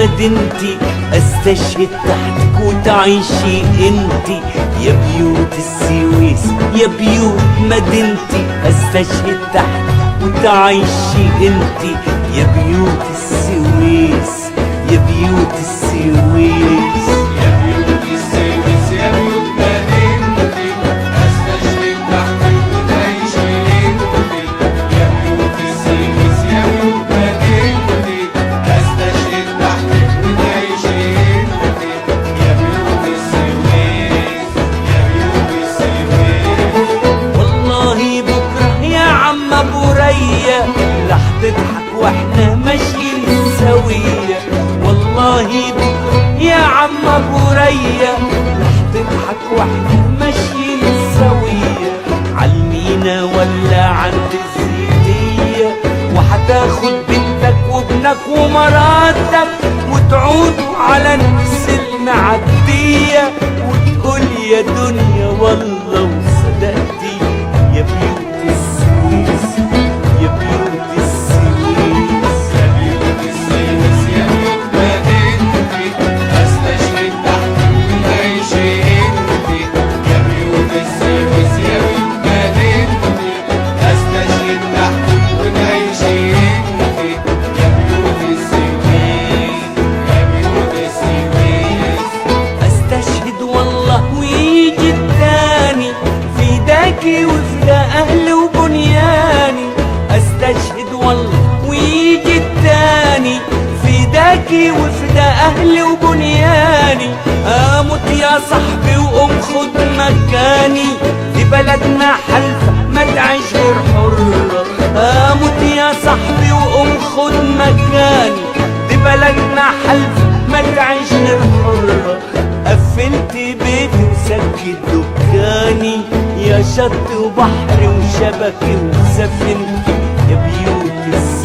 مدينتي، استشهد تحتك وتعيشي انتي يا بيوت السويس، يا بيوت مدينتي، استشهد تحتك وتعيشي انتي يا بيوت السويس، يا بيوت السويس، يا بيوت السويس، يا بيوت مدينتي، استشهد تحتك وتعيشي انتي يا بيوت السويس، يا بيوت مدينتي، استشهد تحتك وتعيشي انتي يا بيوت السويس، يا بيوت السويس. والله بكرة يا عم ابو ريا رح تضحك واحنا ماشيين سوية، والله بكرة يا عم ابو ريا رح تضحك واحنا ماشيين سوية، عالمينا ولا عند الزيتية، وحتاخد بنتك وابنك ومراتك وتعودوا على نفس المعدية، وتقول يا دنيا والله وصدقتي يا بيوت السويس، يا بيوت السويس، يا بيوت السويس، يا بيوت مدينتي، استشهد تحتك وتعيشي انتي يا بيوت السويس، يا بيوت مدينتي، استشهد تحتك وتعيشي انتي يا بيوت السويس، يا بيوت السويس. استشهد والله ويجي التاني فداكي وفدا اهلي وبنياني، استشهد والله ويجي التاني فداكي وفدا اهلي وبنياني، اموت يا صاحبي وقوم خد مكاني، دي بلدنا حلفة ما تعيش غير حرة، اموت يا صاحبي وقوم خد مكاني، دي بلدنا حلفة ما تعيش غير حرة، قفلت بيتي وسكت دكاني، يا شط وبحر وشبكي وسفينتي يا بيوت السويس.